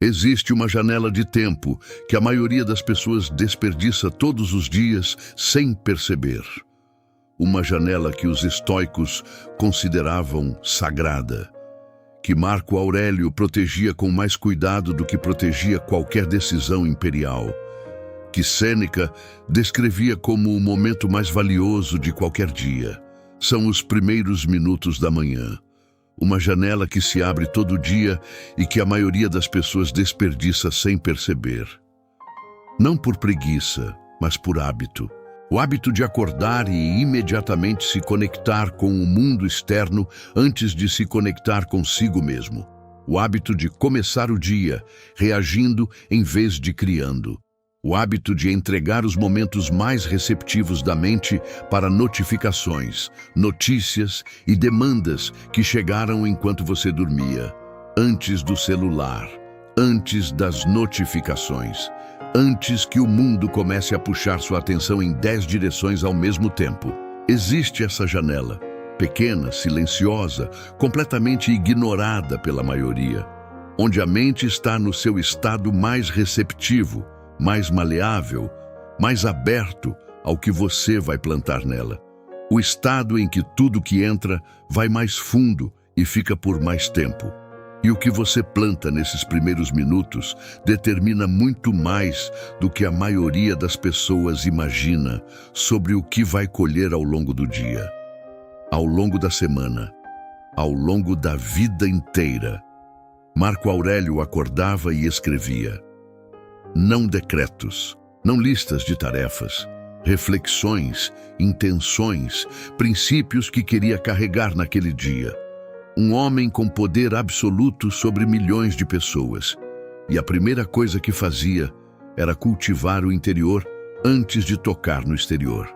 Existe uma janela de tempo que a maioria das pessoas desperdiça todos os dias sem perceber. Uma janela que os estoicos consideravam sagrada, que Marco Aurélio protegia com mais cuidado do que protegia qualquer decisão imperial, que Sêneca descrevia como o momento mais valioso de qualquer dia. São os primeiros minutos da manhã. Uma janela que se abre todo dia e que a maioria das pessoas desperdiça sem perceber. Não por preguiça, mas por hábito. O hábito de acordar e imediatamente se conectar com o mundo externo antes de se conectar consigo mesmo. O hábito de começar o dia reagindo em vez de criando. O hábito de entregar os momentos mais receptivos da mente para notificações, notícias e demandas que chegaram enquanto você dormia, antes do celular, antes das notificações, antes que o mundo comece a puxar sua atenção em 10 direções ao mesmo tempo. Existe essa janela, pequena, silenciosa, completamente ignorada pela maioria, onde a mente está no seu estado mais receptivo, mais maleável, mais aberto ao que você vai plantar nela. O estado em que tudo que entra vai mais fundo e fica por mais tempo. E o que você planta nesses primeiros minutos determina muito mais do que a maioria das pessoas imagina sobre o que vai colher ao longo do dia, ao longo da semana, ao longo da vida inteira. Marco Aurélio acordava e escrevia. Não decretos, não listas de tarefas, reflexões, intenções, princípios que queria carregar naquele dia. Um homem com poder absoluto sobre milhões de pessoas. E a primeira coisa que fazia era cultivar o interior antes de tocar no exterior.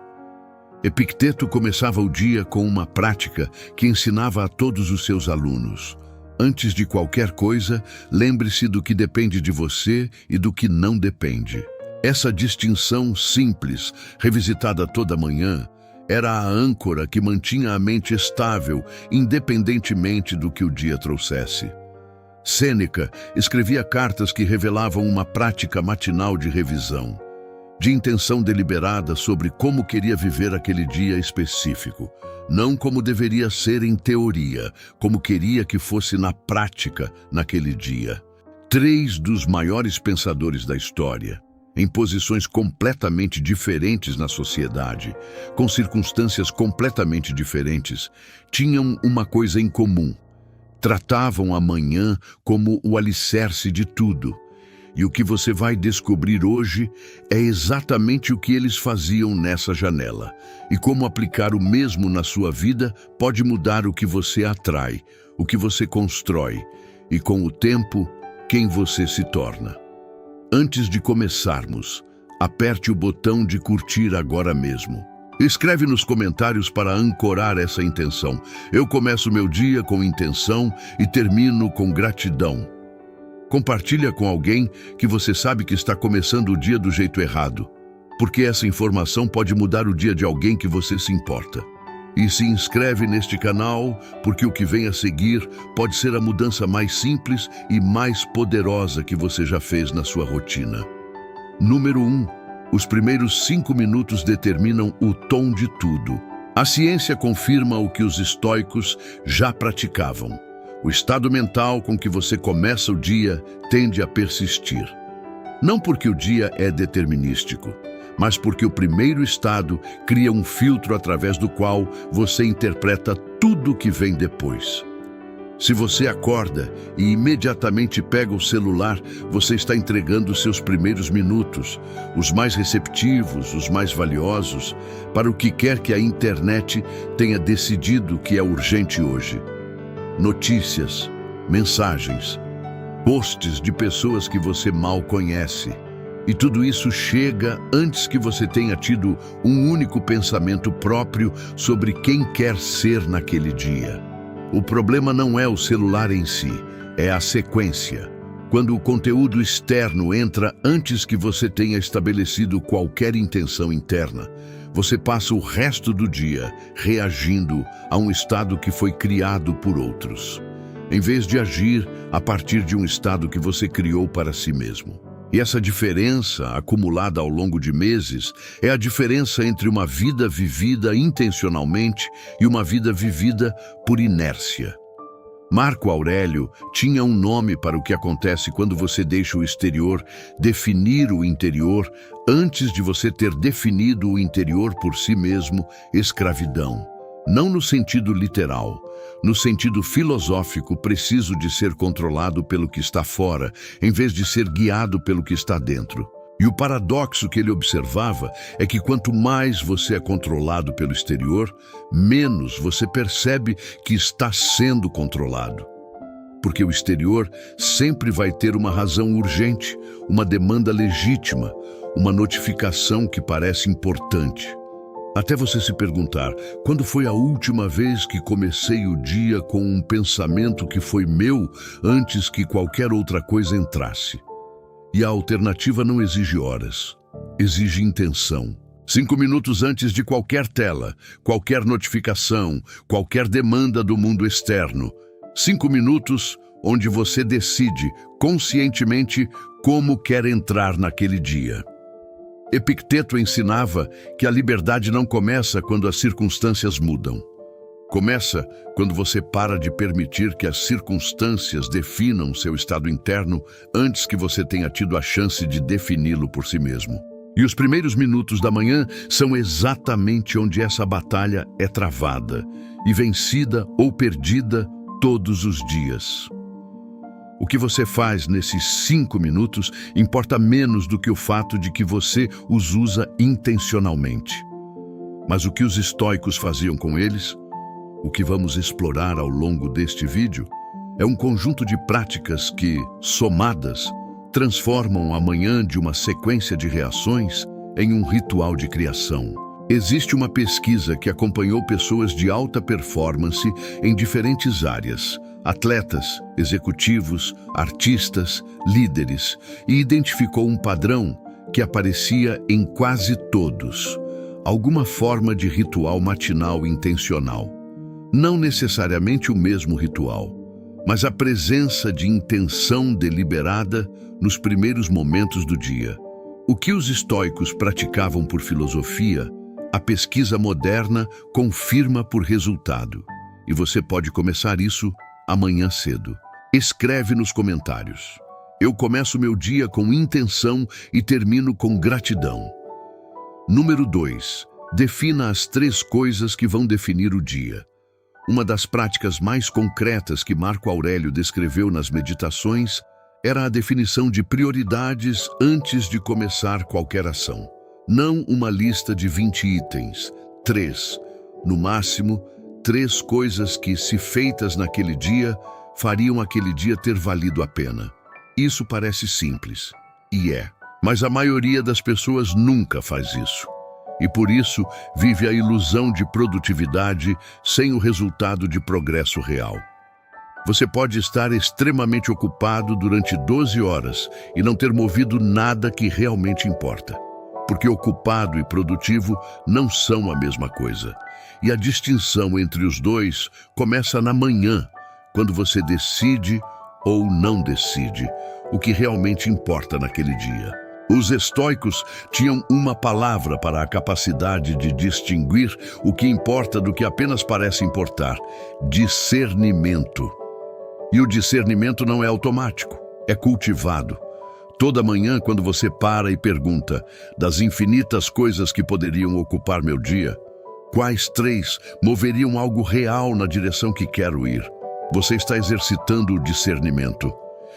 Epicteto começava o dia com uma prática que ensinava a todos os seus alunos. Antes de qualquer coisa, lembre-se do que depende de você e do que não depende. Essa distinção simples, revisitada toda manhã, era a âncora que mantinha a mente estável, independentemente do que o dia trouxesse. Sêneca escrevia cartas que revelavam uma prática matinal de revisão, de intenção deliberada sobre como queria viver aquele dia específico. Não como deveria ser em teoria, como queria que fosse na prática naquele dia. 3 dos maiores pensadores da história, em posições completamente diferentes na sociedade, com circunstâncias completamente diferentes, tinham uma coisa em comum. Tratavam a manhã como o alicerce de tudo. E o que você vai descobrir hoje é exatamente o que eles faziam nessa janela. E como aplicar o mesmo na sua vida pode mudar o que você atrai, o que você constrói e, com o tempo, quem você se torna. Antes de começarmos, aperte o botão de curtir agora mesmo. Escreve nos comentários para ancorar essa intenção. Eu começo meu dia com intenção e termino com gratidão. Compartilha com alguém que você sabe que está começando o dia do jeito errado, porque essa informação pode mudar o dia de alguém que você se importa. E se inscreve neste canal, porque o que vem a seguir pode ser a mudança mais simples e mais poderosa que você já fez na sua rotina. Número 1. Os primeiros 5 minutos determinam o tom de tudo. A ciência confirma o que os estoicos já praticavam. O estado mental com que você começa o dia tende a persistir. Não porque o dia é determinístico, mas porque o primeiro estado cria um filtro através do qual você interpreta tudo o que vem depois. Se você acorda e imediatamente pega o celular, você está entregando seus primeiros minutos, os mais receptivos, os mais valiosos, para o que quer que a internet tenha decidido que é urgente hoje. Notícias, mensagens, posts de pessoas que você mal conhece. E tudo isso chega antes que você tenha tido um único pensamento próprio sobre quem quer ser naquele dia. O problema não é o celular em si, é a sequência. Quando o conteúdo externo entra antes que você tenha estabelecido qualquer intenção interna, você passa o resto do dia reagindo a um estado que foi criado por outros. em vez de agir a partir de um estado que você criou para si mesmo. E essa diferença, acumulada ao longo de meses, é a diferença entre uma vida vivida intencionalmente e uma vida vivida por inércia. Marco Aurélio tinha um nome para o que acontece quando você deixa o exterior definir o interior antes de você ter definido o interior por si mesmo: escravidão. Não no sentido literal, no sentido filosófico preciso de ser controlado pelo que está fora, em vez de ser guiado pelo que está dentro. E o paradoxo que ele observava é que quanto mais você é controlado pelo exterior, menos você percebe que está sendo controlado. Porque o exterior sempre vai ter uma razão urgente, uma demanda legítima, uma notificação que parece importante. Até você se perguntar, quando foi a última vez que comecei o dia com um pensamento que foi meu antes que qualquer outra coisa entrasse? E a alternativa não exige horas, exige intenção. 5 minutos antes de qualquer tela, qualquer notificação, qualquer demanda do mundo externo. 5 minutos onde você decide conscientemente como quer entrar naquele dia. Epicteto ensinava que a liberdade não começa quando as circunstâncias mudam. Começa quando você para de permitir que as circunstâncias definam seu estado interno antes que você tenha tido a chance de defini-lo por si mesmo. E os primeiros minutos da manhã são exatamente onde essa batalha é travada e vencida ou perdida todos os dias. O que você faz nesses 5 minutos importa menos do que o fato de que você os usa intencionalmente. Mas o que os estoicos faziam com eles, o que vamos explorar ao longo deste vídeo, é um conjunto de práticas que, somadas, transformam a manhã de uma sequência de reações em um ritual de criação. Existe uma pesquisa que acompanhou pessoas de alta performance em diferentes áreas, atletas, executivos, artistas, líderes, e identificou um padrão que aparecia em quase todos: alguma forma de ritual matinal intencional. Não necessariamente o mesmo ritual, mas a presença de intenção deliberada nos primeiros momentos do dia. O que os estoicos praticavam por filosofia, a pesquisa moderna confirma por resultado. E você pode começar isso amanhã cedo. Escreve nos comentários: eu começo meu dia com intenção e termino com gratidão. Número 2. Defina as 3 coisas que vão definir o dia. Uma das práticas mais concretas que Marco Aurélio descreveu nas Meditações era a definição de prioridades antes de começar qualquer ação. Não uma lista de 20 itens, 3, no máximo, 3 coisas que, se feitas naquele dia, fariam aquele dia ter valido a pena. Isso parece simples, e é, mas a maioria das pessoas nunca faz isso. E por isso vive a ilusão de produtividade sem o resultado de progresso real. Você pode estar extremamente ocupado durante 12 horas e não ter movido nada que realmente importa. Porque ocupado e produtivo não são a mesma coisa. E a distinção entre os dois começa na manhã, quando você decide ou não decide o que realmente importa naquele dia. Os estoicos tinham uma palavra para a capacidade de distinguir o que importa do que apenas parece importar: discernimento. E o discernimento não é automático, é cultivado. Toda manhã, quando você para e pergunta: das infinitas coisas que poderiam ocupar meu dia, quais 3 moveriam algo real na direção que quero ir? Você está exercitando o discernimento.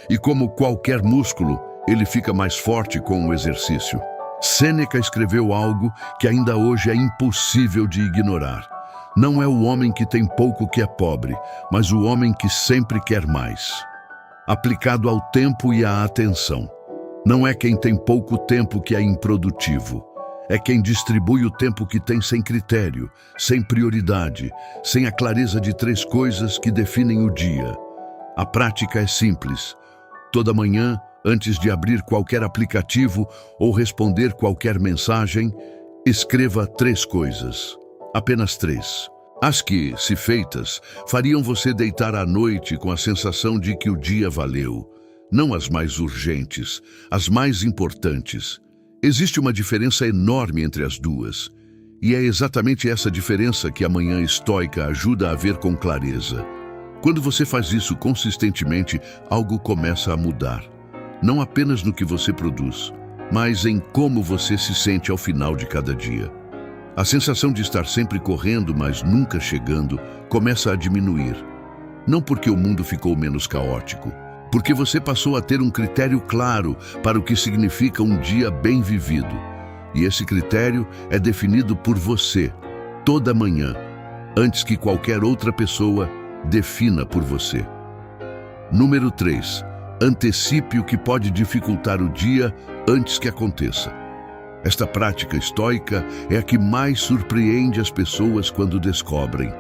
E como qualquer músculo, ele fica mais forte com o exercício. Sêneca escreveu algo que ainda hoje é impossível de ignorar. Não é o homem que tem pouco que é pobre, mas o homem que sempre quer mais. Aplicado ao tempo e à atenção. Não é quem tem pouco tempo que é improdutivo. É quem distribui o tempo que tem sem critério, sem prioridade, sem a clareza de 3 coisas que definem o dia. A prática é simples. Toda manhã, antes de abrir qualquer aplicativo ou responder qualquer mensagem, escreva 3 coisas. Apenas 3. As que, se feitas, fariam você deitar à noite com a sensação de que o dia valeu. Não as mais urgentes, as mais importantes. Existe uma diferença enorme entre as duas. E é exatamente essa diferença que a manhã estoica ajuda a ver com clareza. Quando você faz isso consistentemente, algo começa a mudar. Não apenas no que você produz, mas em como você se sente ao final de cada dia. A sensação de estar sempre correndo, mas nunca chegando, começa a diminuir. Não porque o mundo ficou menos caótico, porque você passou a ter um critério claro para o que significa um dia bem vivido. E esse critério é definido por você, toda manhã, antes que qualquer outra pessoa defina por você. Número 3. Antecipe o que pode dificultar o dia antes que aconteça. Esta prática estoica é a que mais surpreende as pessoas quando descobrem,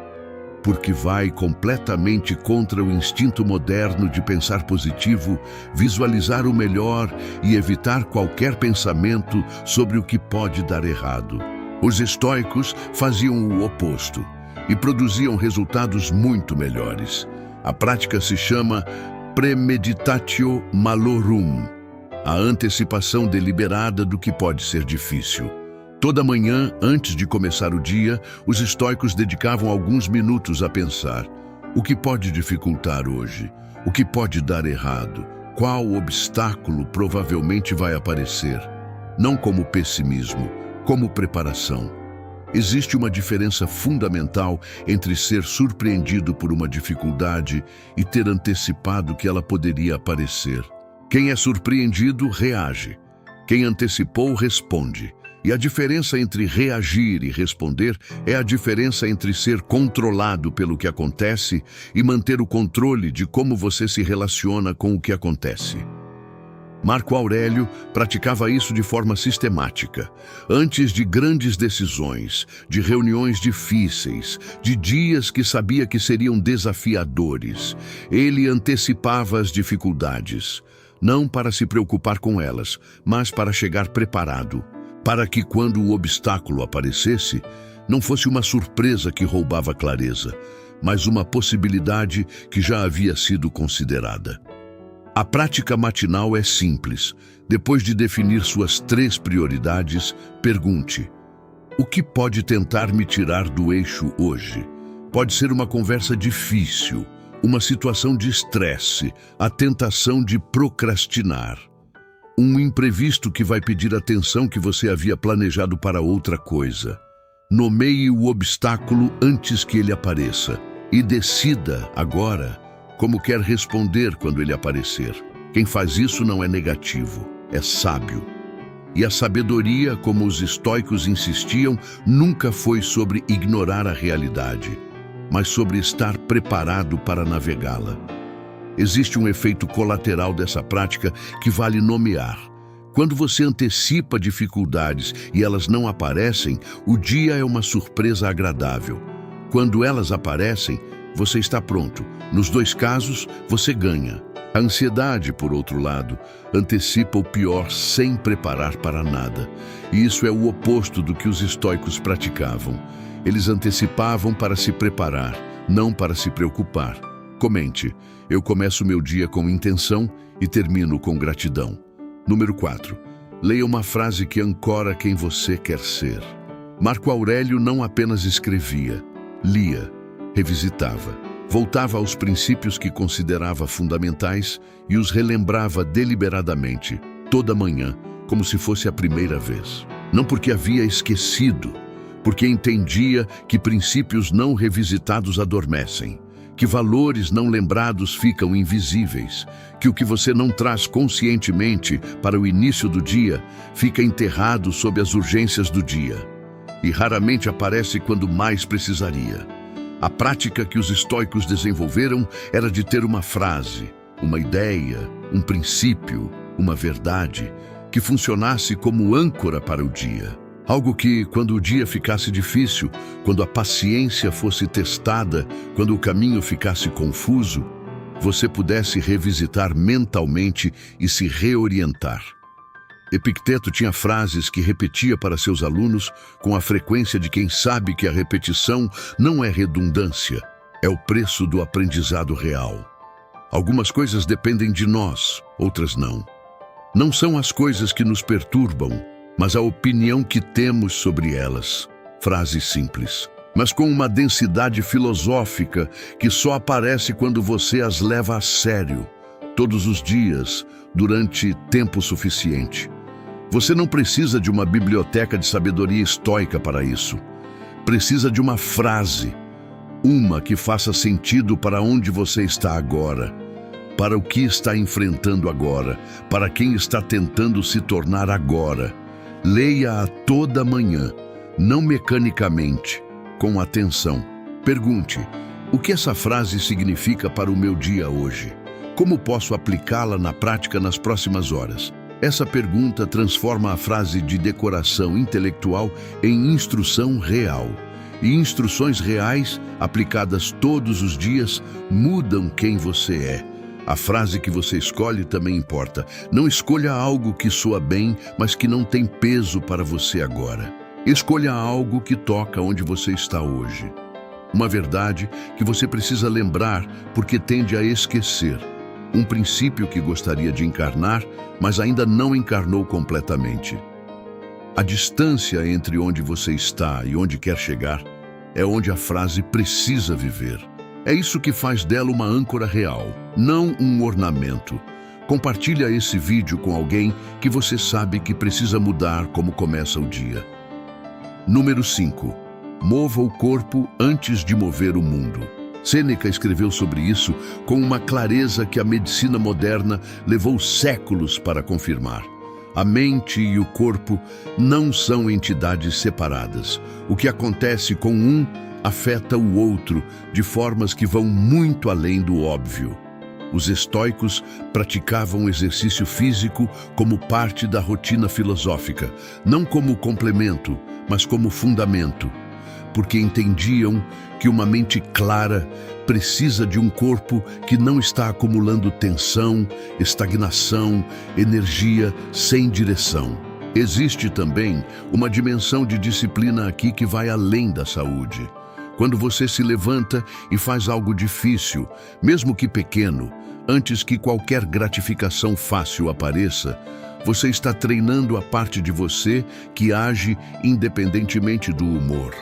porque vai completamente contra o instinto moderno de pensar positivo, visualizar o melhor e evitar qualquer pensamento sobre o que pode dar errado. Os estoicos faziam o oposto e produziam resultados muito melhores. A prática se chama premeditatio malorum, a antecipação deliberada do que pode ser difícil. Toda manhã, antes de começar o dia, os estoicos dedicavam alguns minutos a pensar: o que pode dificultar hoje? O que pode dar errado? Qual obstáculo provavelmente vai aparecer? Não como pessimismo, como preparação. Existe uma diferença fundamental entre ser surpreendido por uma dificuldade e ter antecipado que ela poderia aparecer. Quem é surpreendido reage. Quem antecipou responde. E a diferença entre reagir e responder é a diferença entre ser controlado pelo que acontece e manter o controle de como você se relaciona com o que acontece. Marco Aurélio praticava isso de forma sistemática. Antes de grandes decisões, de reuniões difíceis, de dias que sabia que seriam desafiadores, ele antecipava as dificuldades. Não para se preocupar com elas, mas para chegar preparado, para que quando o obstáculo aparecesse, não fosse uma surpresa que roubava clareza, mas uma possibilidade que já havia sido considerada. A prática matinal é simples. Depois de definir suas 3 prioridades, pergunte: o que pode tentar me tirar do eixo hoje? Pode ser uma conversa difícil, uma situação de estresse, a tentação de procrastinar. Um imprevisto que vai pedir atenção que você havia planejado para outra coisa. Nomeie o obstáculo antes que ele apareça e decida agora como quer responder quando ele aparecer. Quem faz isso não é negativo, é sábio. E a sabedoria, como os estoicos insistiam, nunca foi sobre ignorar a realidade, mas sobre estar preparado para navegá-la. Existe um efeito colateral dessa prática que vale nomear. Quando você antecipa dificuldades e elas não aparecem, o dia é uma surpresa agradável. Quando elas aparecem, você está pronto. Nos 2 casos, você ganha. A ansiedade, por outro lado, antecipa o pior sem preparar para nada. E isso é o oposto do que os estoicos praticavam. Eles antecipavam para se preparar, não para se preocupar. Comente: eu começo meu dia com intenção e termino com gratidão. Número 4. Leia uma frase que ancora quem você quer ser. Marco Aurélio não apenas escrevia, lia, revisitava, voltava aos princípios que considerava fundamentais e os relembrava deliberadamente, toda manhã, como se fosse a primeira vez. Não porque havia esquecido, porque entendia que princípios não revisitados adormecem, que valores não lembrados ficam invisíveis, que o que você não traz conscientemente para o início do dia fica enterrado sob as urgências do dia e raramente aparece quando mais precisaria. A prática que os estoicos desenvolveram era de ter uma frase, uma ideia, um princípio, uma verdade que funcionasse como âncora para o dia. Algo que, quando o dia ficasse difícil, quando a paciência fosse testada, quando o caminho ficasse confuso, você pudesse revisitar mentalmente e se reorientar. Epicteto tinha frases que repetia para seus alunos com a frequência de quem sabe que a repetição não é redundância, é o preço do aprendizado real. Algumas coisas dependem de nós, outras não. Não são as coisas que nos perturbam, mas a opinião que temos sobre elas. Frase simples, mas com uma densidade filosófica que só aparece quando você as leva a sério, todos os dias, durante tempo suficiente. Você não precisa de uma biblioteca de sabedoria estoica para isso. Precisa de uma frase, uma que faça sentido para onde você está agora, para o que está enfrentando agora, para quem está tentando se tornar agora. Leia-a toda manhã, não mecanicamente, com atenção. Pergunte, o que essa frase significa para o meu dia hoje? Como posso aplicá-la na prática nas próximas horas? Essa pergunta transforma a frase de decoração intelectual em instrução real. E instruções reais, aplicadas todos os dias, mudam quem você é. A frase que você escolhe também importa. Não escolha algo que soa bem, mas que não tem peso para você agora. Escolha algo que toca onde você está hoje. Uma verdade que você precisa lembrar porque tende a esquecer. Um princípio que gostaria de encarnar, mas ainda não encarnou completamente. A distância entre onde você está e onde quer chegar é onde a frase precisa viver. É isso que faz dela uma âncora real, não um ornamento. Compartilha esse vídeo com alguém que você sabe que precisa mudar como começa o dia. Número 5. Mova o corpo antes de mover o mundo. Sêneca escreveu sobre isso com uma clareza que a medicina moderna levou séculos para confirmar. A mente e o corpo não são entidades separadas. O que acontece com um afeta o outro de formas que vão muito além do óbvio. Os estoicos praticavam exercício físico como parte da rotina filosófica, não como complemento, mas como fundamento, porque entendiam que uma mente clara precisa de um corpo que não está acumulando tensão, estagnação, energia sem direção. Existe também uma dimensão de disciplina aqui que vai além da saúde. Quando você se levanta e faz algo difícil, mesmo que pequeno, antes que qualquer gratificação fácil apareça, você está treinando a parte de você que age independentemente do humor.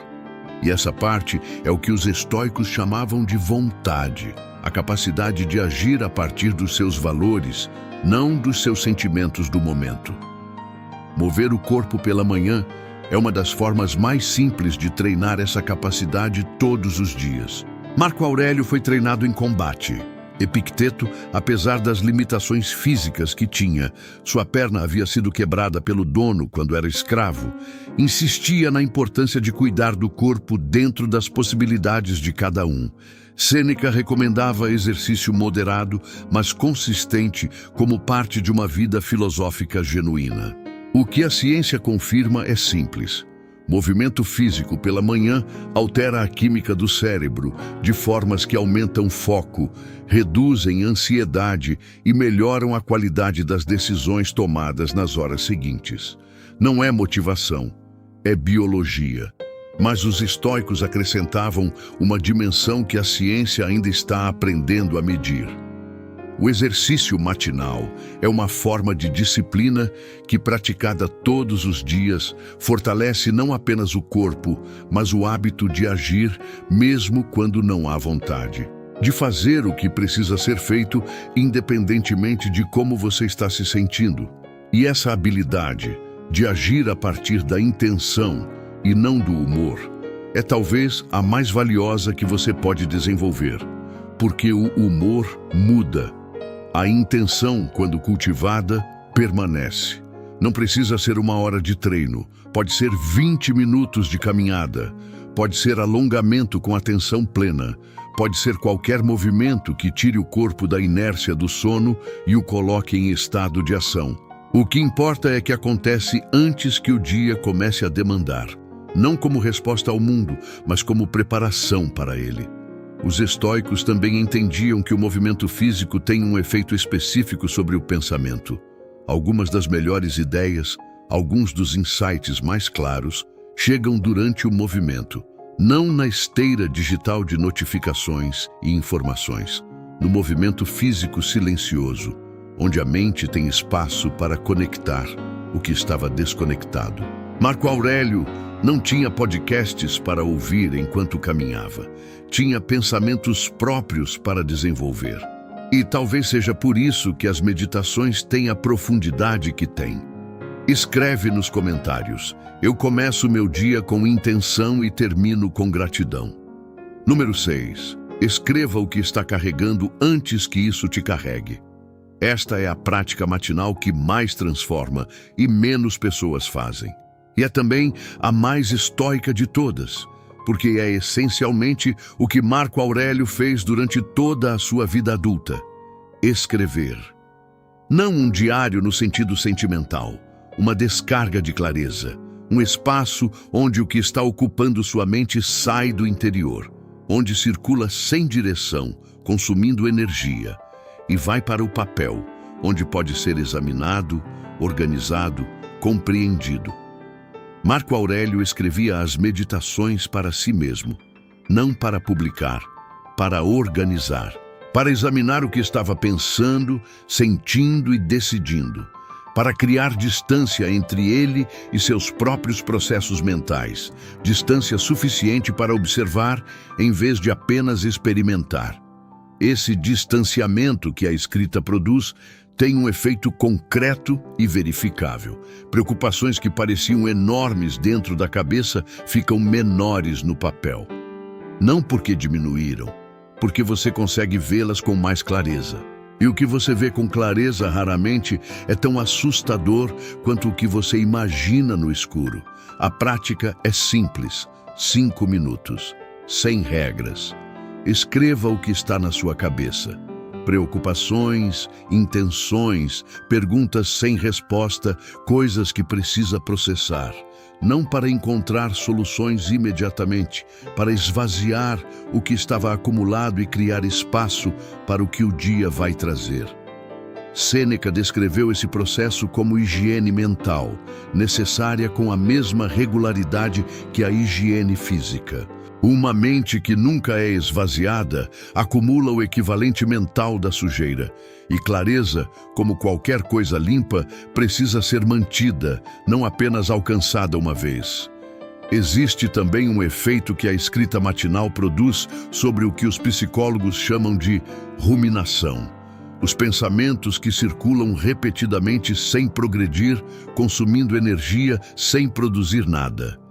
E essa parte é o que os estoicos chamavam de vontade, a capacidade de agir a partir dos seus valores, não dos seus sentimentos do momento. Mover o corpo pela manhã é uma das formas mais simples de treinar essa capacidade todos os dias. Marco Aurélio foi treinado em combate. Epicteto, apesar das limitações físicas que tinha, sua perna havia sido quebrada pelo dono quando era escravo, insistia na importância de cuidar do corpo dentro das possibilidades de cada um. Sêneca recomendava exercício moderado, mas consistente como parte de uma vida filosófica genuína. O que a ciência confirma é simples. Movimento físico pela manhã altera a química do cérebro de formas que aumentam foco, reduzem ansiedade e melhoram a qualidade das decisões tomadas nas horas seguintes. Não é motivação, é biologia. Mas os estoicos acrescentavam uma dimensão que a ciência ainda está aprendendo a medir. O exercício matinal é uma forma de disciplina que, praticada todos os dias, fortalece não apenas o corpo, mas o hábito de agir mesmo quando não há vontade. De fazer o que precisa ser feito, independentemente de como você está se sentindo. E essa habilidade de agir a partir da intenção e não do humor é talvez a mais valiosa que você pode desenvolver, porque o humor muda. A intenção, quando cultivada, permanece. Não precisa ser 1 hora de treino, pode ser 20 minutos de caminhada, pode ser alongamento com atenção plena, pode ser qualquer movimento que tire o corpo da inércia do sono e o coloque em estado de ação. O que importa é que acontece antes que o dia comece a demandar, não como resposta ao mundo, mas como preparação para ele. Os estoicos também entendiam que o movimento físico tem um efeito específico sobre o pensamento. Algumas das melhores ideias, alguns dos insights mais claros, chegam durante o movimento, não na esteira digital de notificações e informações, no movimento físico silencioso, onde a mente tem espaço para conectar o que estava desconectado. Marco Aurélio não tinha podcasts para ouvir enquanto caminhava. Tinha pensamentos próprios para desenvolver. E talvez seja por isso que as meditações têm a profundidade que têm. Escreve nos comentários: eu começo meu dia com intenção e termino com gratidão. Número 6. Escreva o que está carregando antes que isso te carregue. Esta é a prática matinal que mais transforma e menos pessoas fazem. E é também a mais estoica de todas, porque é essencialmente o que Marco Aurélio fez durante toda a sua vida adulta: escrever. Não um diário no sentido sentimental, uma descarga de clareza, um espaço onde o que está ocupando sua mente sai do interior, onde circula sem direção, consumindo energia, e vai para o papel, onde pode ser examinado, organizado, compreendido. Marco Aurélio escrevia as meditações para si mesmo, não para publicar, para organizar, para examinar o que estava pensando, sentindo e decidindo, para criar distância entre ele e seus próprios processos mentais, distância suficiente para observar em vez de apenas experimentar. Esse distanciamento que a escrita produz tem um efeito concreto e verificável. Preocupações que pareciam enormes dentro da cabeça ficam menores no papel. Não porque diminuíram, porque você consegue vê-las com mais clareza. E o que você vê com clareza raramente é tão assustador quanto o que você imagina no escuro. A prática é simples: 5 minutos, sem regras. Escreva o que está na sua cabeça. Preocupações, intenções, perguntas sem resposta, coisas que precisa processar. Não para encontrar soluções imediatamente, para esvaziar o que estava acumulado e criar espaço para o que o dia vai trazer. Sêneca descreveu esse processo como higiene mental, necessária com a mesma regularidade que a higiene física. Uma mente que nunca é esvaziada acumula o equivalente mental da sujeira. E clareza, como qualquer coisa limpa, precisa ser mantida, não apenas alcançada uma vez. Existe também um efeito que a escrita matinal produz sobre o que os psicólogos chamam de ruminação. Os pensamentos que circulam repetidamente sem progredir, consumindo energia sem produzir nada.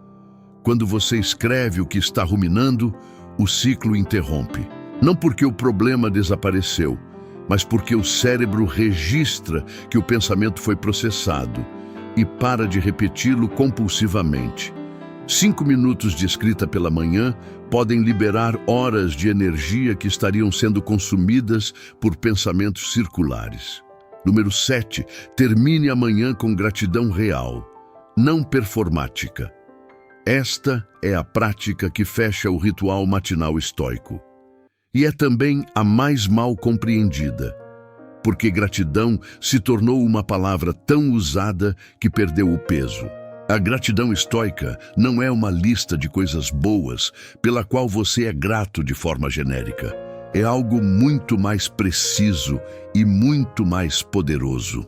Quando você escreve o que está ruminando, o ciclo interrompe. Não porque o problema desapareceu, mas porque o cérebro registra que o pensamento foi processado e para de repeti-lo compulsivamente. 5 minutos de escrita pela manhã podem liberar horas de energia que estariam sendo consumidas por pensamentos circulares. Número 7. Termine a manhã com gratidão real, não performática. Esta é a prática que fecha o ritual matinal estoico. E é também a mais mal compreendida, porque gratidão se tornou uma palavra tão usada que perdeu o peso. A gratidão estoica não é uma lista de coisas boas pela qual você é grato de forma genérica. É algo muito mais preciso e muito mais poderoso.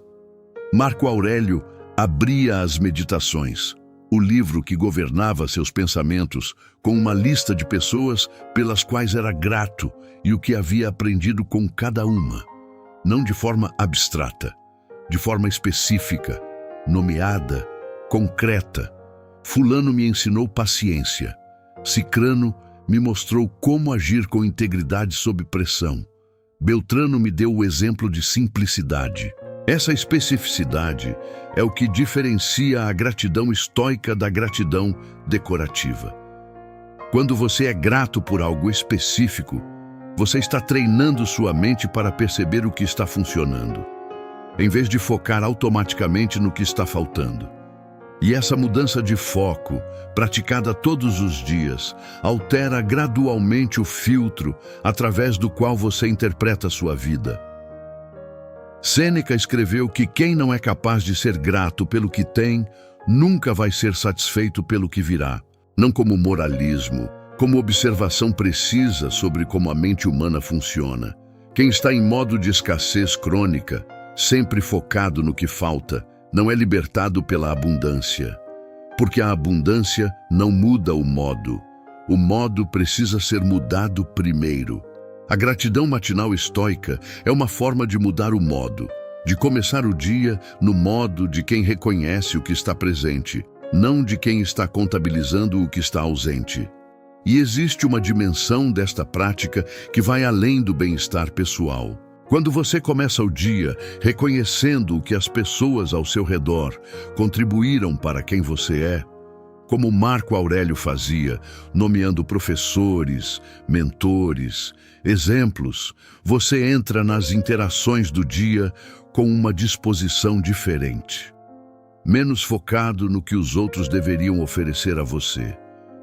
Marco Aurélio abria as Meditações, o livro que governava seus pensamentos, com uma lista de pessoas pelas quais era grato e o que havia aprendido com cada uma. Não de forma abstrata, de forma específica, nomeada, concreta. Fulano me ensinou paciência. Cicrano me mostrou como agir com integridade sob pressão. Beltrano me deu o exemplo de simplicidade. Essa especificidade é o que diferencia a gratidão estoica da gratidão decorativa. Quando você é grato por algo específico, você está treinando sua mente para perceber o que está funcionando, em vez de focar automaticamente no que está faltando. E essa mudança de foco, praticada todos os dias, altera gradualmente o filtro através do qual você interpreta a sua vida. Sêneca escreveu que quem não é capaz de ser grato pelo que tem, nunca vai ser satisfeito pelo que virá. Não como moralismo, como observação precisa sobre como a mente humana funciona. Quem está em modo de escassez crônica, sempre focado no que falta, não é libertado pela abundância. Porque a abundância não muda o modo. O modo precisa ser mudado primeiro. A gratidão matinal estoica é uma forma de mudar o modo, de começar o dia no modo de quem reconhece o que está presente, não de quem está contabilizando o que está ausente. E existe uma dimensão desta prática que vai além do bem-estar pessoal. Quando você começa o dia reconhecendo o que as pessoas ao seu redor contribuíram para quem você é, como Marco Aurélio fazia, nomeando professores, mentores, exemplos, você entra nas interações do dia com uma disposição diferente. Menos focado no que os outros deveriam oferecer a você,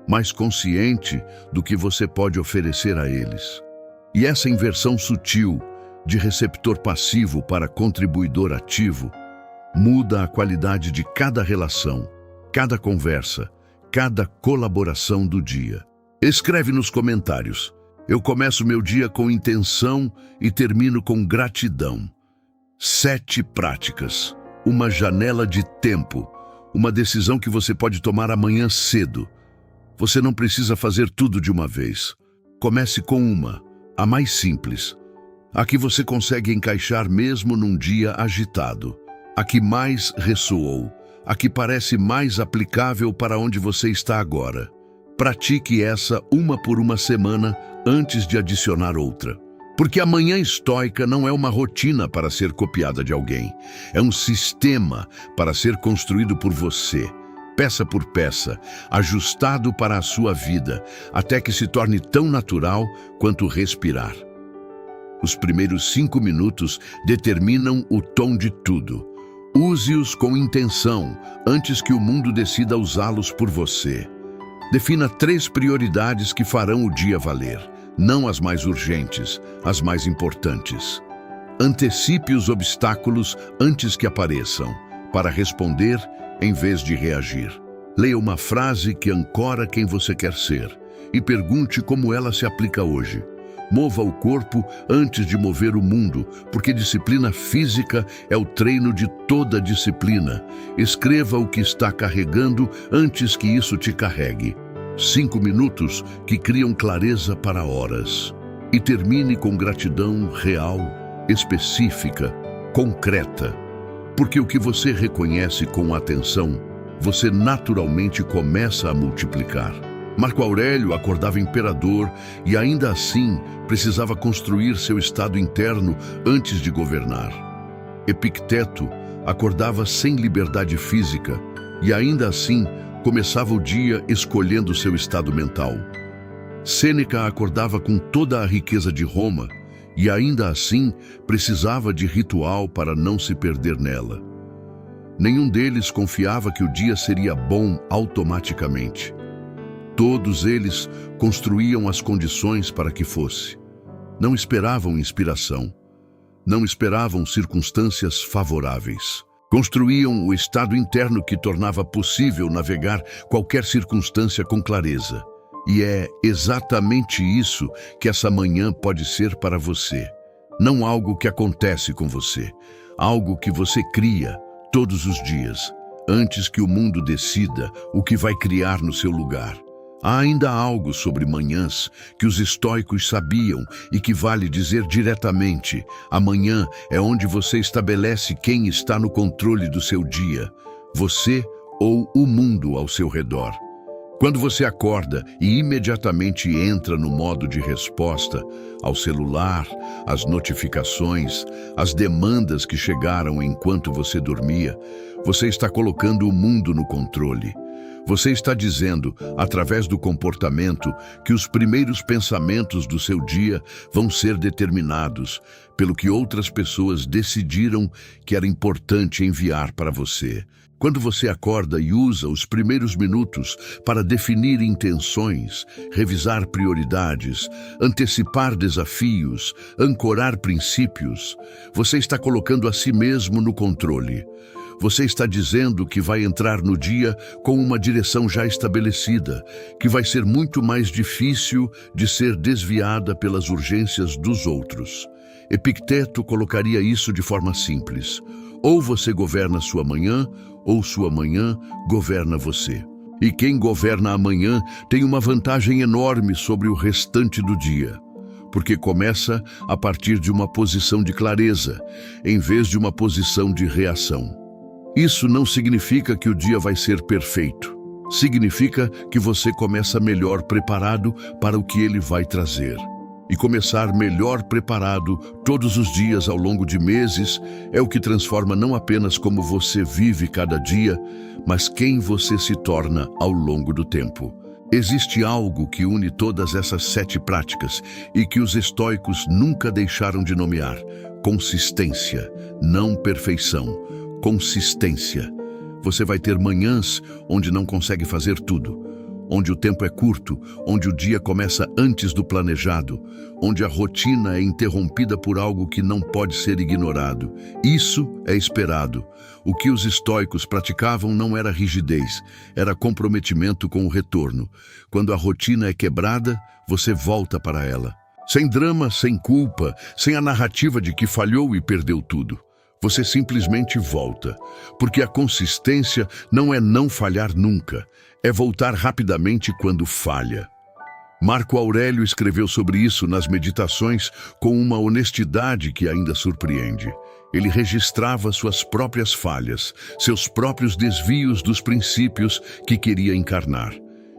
mais consciente do que você pode oferecer a eles. E essa inversão sutil, de receptor passivo para contribuidor ativo, muda a qualidade de cada relação, cada conversa, cada colaboração do dia. Escreve nos comentários: eu começo meu dia com intenção e termino com gratidão. 7 práticas, uma janela de tempo, uma decisão que você pode tomar amanhã cedo. Você não precisa fazer tudo de uma vez. Comece com uma, a mais simples, a que você consegue encaixar mesmo num dia agitado, a que mais ressoou, a que parece mais aplicável para onde você está agora. Pratique essa uma por uma semana antes de adicionar outra. Porque a manhã estoica não é uma rotina para ser copiada de alguém. É um sistema para ser construído por você, peça por peça, ajustado para a sua vida, até que se torne tão natural quanto respirar. Os primeiros 5 minutos determinam o tom de tudo. Use-os com intenção, antes que o mundo decida usá-los por você. Defina 3 prioridades que farão o dia valer, não as mais urgentes, as mais importantes. Antecipe os obstáculos antes que apareçam, para responder em vez de reagir. Leia uma frase que ancora quem você quer ser e pergunte como ela se aplica hoje. Mova o corpo antes de mover o mundo, porque disciplina física é o treino de toda disciplina. Escreva o que está carregando antes que isso te carregue. 5 minutos que criam clareza para horas. E termine com gratidão real, específica, concreta. Porque o que você reconhece com atenção, você naturalmente começa a multiplicar. Marco Aurélio acordava imperador e ainda assim precisava construir seu estado interno antes de governar. Epicteto acordava sem liberdade física e ainda assim começava o dia escolhendo seu estado mental. Sêneca acordava com toda a riqueza de Roma e ainda assim precisava de ritual para não se perder nela. Nenhum deles confiava que o dia seria bom automaticamente. Todos eles construíam as condições para que fosse. Não esperavam inspiração. Não esperavam circunstâncias favoráveis. Construíam o estado interno que tornava possível navegar qualquer circunstância com clareza. E é exatamente isso que essa manhã pode ser para você. Não algo que acontece com você, algo que você cria todos os dias, antes que o mundo decida o que vai criar no seu lugar. Há ainda algo sobre manhãs que os estoicos sabiam e que vale dizer diretamente: amanhã é onde você estabelece quem está no controle do seu dia, você ou o mundo ao seu redor. Quando você acorda e imediatamente entra no modo de resposta ao celular, às notificações, às demandas que chegaram enquanto você dormia, você está colocando o mundo no controle. Você está dizendo, através do comportamento, que os primeiros pensamentos do seu dia vão ser determinados pelo que outras pessoas decidiram que era importante enviar para você. Quando você acorda e usa os primeiros minutos para definir intenções, revisar prioridades, antecipar desafios, ancorar princípios, você está colocando a si mesmo no controle. Você está dizendo que vai entrar no dia com uma direção já estabelecida, que vai ser muito mais difícil de ser desviada pelas urgências dos outros. Epicteto colocaria isso de forma simples. Ou você governa sua manhã, ou sua manhã governa você. E quem governa a manhã tem uma vantagem enorme sobre o restante do dia, porque começa a partir de uma posição de clareza, em vez de uma posição de reação. Isso não significa que o dia vai ser perfeito. Significa que você começa melhor preparado para o que ele vai trazer. E começar melhor preparado todos os dias ao longo de meses é o que transforma não apenas como você vive cada dia, mas quem você se torna ao longo do tempo. Existe algo que une todas essas 7 práticas e que os estoicos nunca deixaram de nomear: consistência, não perfeição. Consistência. Você vai ter manhãs onde não consegue fazer tudo, onde o tempo é curto, onde o dia começa antes do planejado, onde a rotina é interrompida por algo que não pode ser ignorado. Isso é esperado. O que os estoicos praticavam não era rigidez, era comprometimento com o retorno. Quando a rotina é quebrada, você volta para ela. Sem drama, sem culpa, sem a narrativa de que falhou e perdeu tudo. Você simplesmente volta, porque a consistência não é não falhar nunca, é voltar rapidamente quando falha. Marco Aurélio escreveu sobre isso nas Meditações com uma honestidade que ainda surpreende. Ele registrava suas próprias falhas, seus próprios desvios dos princípios que queria encarnar.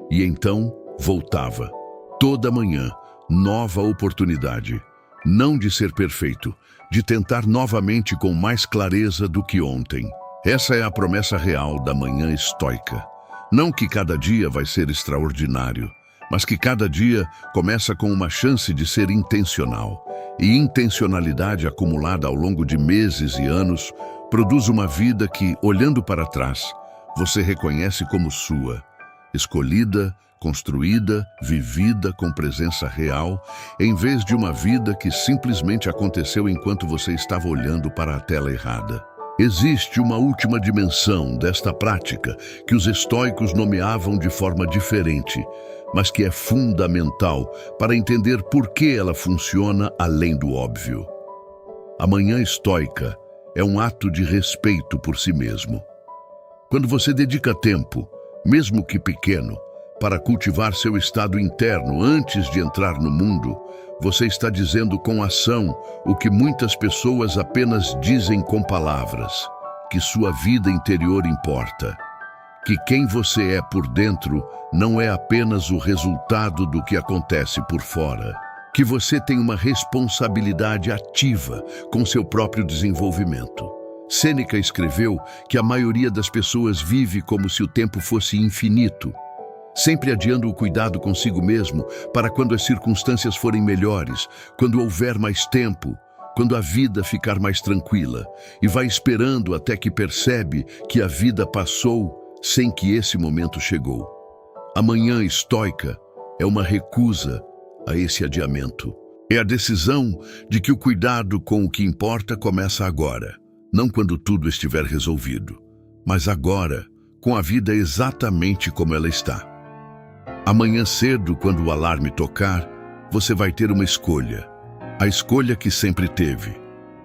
E então voltava. Toda manhã, nova oportunidade. Não de ser perfeito, de tentar novamente com mais clareza do que ontem. Essa é a promessa real da manhã estoica. Não que cada dia vai ser extraordinário, mas que cada dia começa com uma chance de ser intencional. E intencionalidade acumulada ao longo de meses e anos produz uma vida que, olhando para trás, você reconhece como sua, escolhida, construída, vivida com presença real, em vez de uma vida que simplesmente aconteceu enquanto você estava olhando para a tela errada. Existe uma última dimensão desta prática que os estoicos nomeavam de forma diferente, mas que é fundamental para entender por que ela funciona além do óbvio. A manhã estoica é um ato de respeito por si mesmo. Quando você dedica tempo, mesmo que pequeno, para cultivar seu estado interno antes de entrar no mundo, você está dizendo com ação o que muitas pessoas apenas dizem com palavras: que sua vida interior importa, que quem você é por dentro não é apenas o resultado do que acontece por fora, que você tem uma responsabilidade ativa com seu próprio desenvolvimento. Sêneca escreveu que a maioria das pessoas vive como se o tempo fosse infinito, sempre adiando o cuidado consigo mesmo para quando as circunstâncias forem melhores, quando houver mais tempo, quando a vida ficar mais tranquila, e vai esperando até que percebe que a vida passou sem que esse momento chegou. A manhã estoica é uma recusa a esse adiamento. É a decisão de que o cuidado com o que importa começa agora, não quando tudo estiver resolvido, mas agora, com a vida exatamente como ela está. Amanhã cedo, quando o alarme tocar, você vai ter uma escolha. A escolha que sempre teve,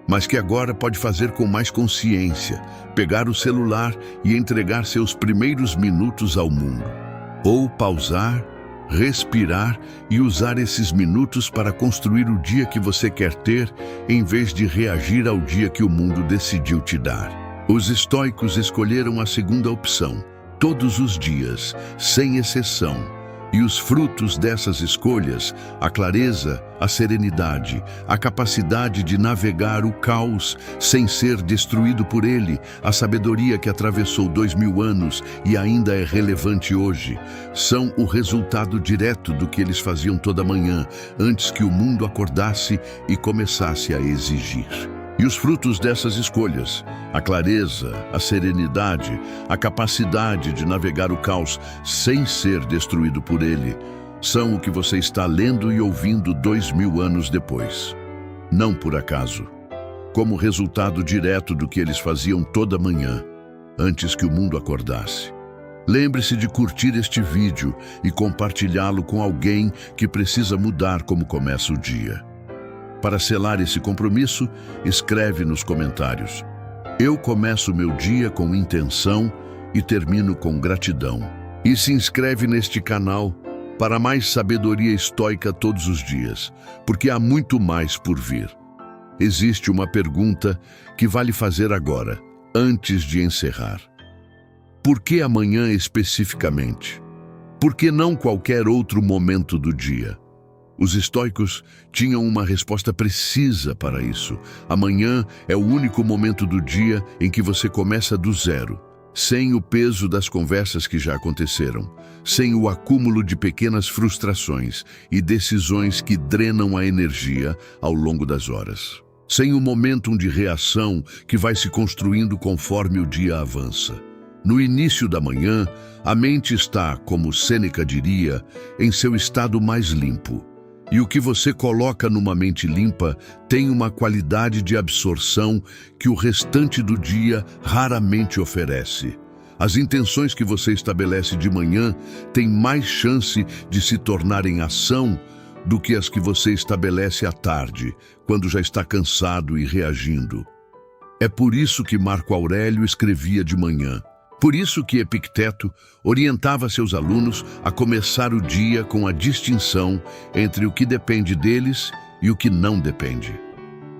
mas que agora pode fazer com mais consciência, pegar o celular e entregar seus primeiros minutos ao mundo. Ou pausar, respirar e usar esses minutos para construir o dia que você quer ter, em vez de reagir ao dia que o mundo decidiu te dar. Os estoicos escolheram a segunda opção, todos os dias, sem exceção. E os frutos dessas escolhas, a clareza, a serenidade, a capacidade de navegar o caos sem ser destruído por ele, a sabedoria que atravessou 2000 anos e ainda é relevante hoje, são o resultado direto do que eles faziam toda manhã, antes que o mundo acordasse e começasse a exigir. E os frutos dessas escolhas, a clareza, a serenidade, a capacidade de navegar o caos sem ser destruído por ele, são o que você está lendo e ouvindo 2000 anos depois. Não por acaso. Como resultado direto do que eles faziam toda manhã, antes que o mundo acordasse. Lembre-se de curtir este vídeo e compartilhá-lo com alguém que precisa mudar como começa o dia. Para selar esse compromisso, escreve nos comentários: eu começo meu dia com intenção e termino com gratidão. E se inscreve neste canal para mais sabedoria estoica todos os dias, porque há muito mais por vir. Existe uma pergunta que vale fazer agora, antes de encerrar. Por que amanhã especificamente? Por que não qualquer outro momento do dia? Os estoicos tinham uma resposta precisa para isso. Amanhã é o único momento do dia em que você começa do zero, sem o peso das conversas que já aconteceram, sem o acúmulo de pequenas frustrações e decisões que drenam a energia ao longo das horas, sem o momentum de reação que vai se construindo conforme o dia avança. No início da manhã, a mente está, como Sêneca diria, em seu estado mais limpo. E o que você coloca numa mente limpa tem uma qualidade de absorção que o restante do dia raramente oferece. As intenções que você estabelece de manhã têm mais chance de se tornarem ação do que as que você estabelece à tarde, quando já está cansado e reagindo. É por isso que Marco Aurélio escrevia de manhã. Por isso que Epicteto orientava seus alunos a começar o dia com a distinção entre o que depende deles e o que não depende.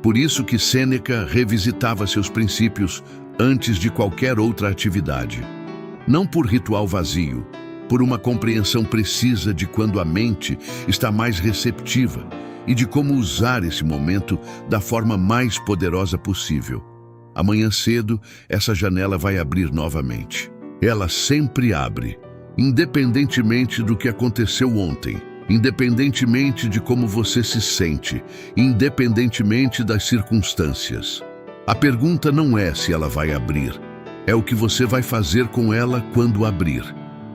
Por isso que Sêneca revisitava seus princípios antes de qualquer outra atividade. Não por ritual vazio, por uma compreensão precisa de quando a mente está mais receptiva e de como usar esse momento da forma mais poderosa possível. Amanhã cedo, essa janela vai abrir novamente. Ela sempre abre, independentemente do que aconteceu ontem, independentemente de como você se sente, independentemente das circunstâncias. A pergunta não é se ela vai abrir, é o que você vai fazer com ela quando abrir.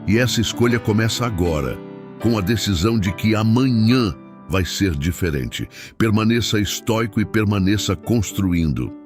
E essa escolha começa agora, com a decisão de que amanhã vai ser diferente. Permaneça estoico e permaneça construindo.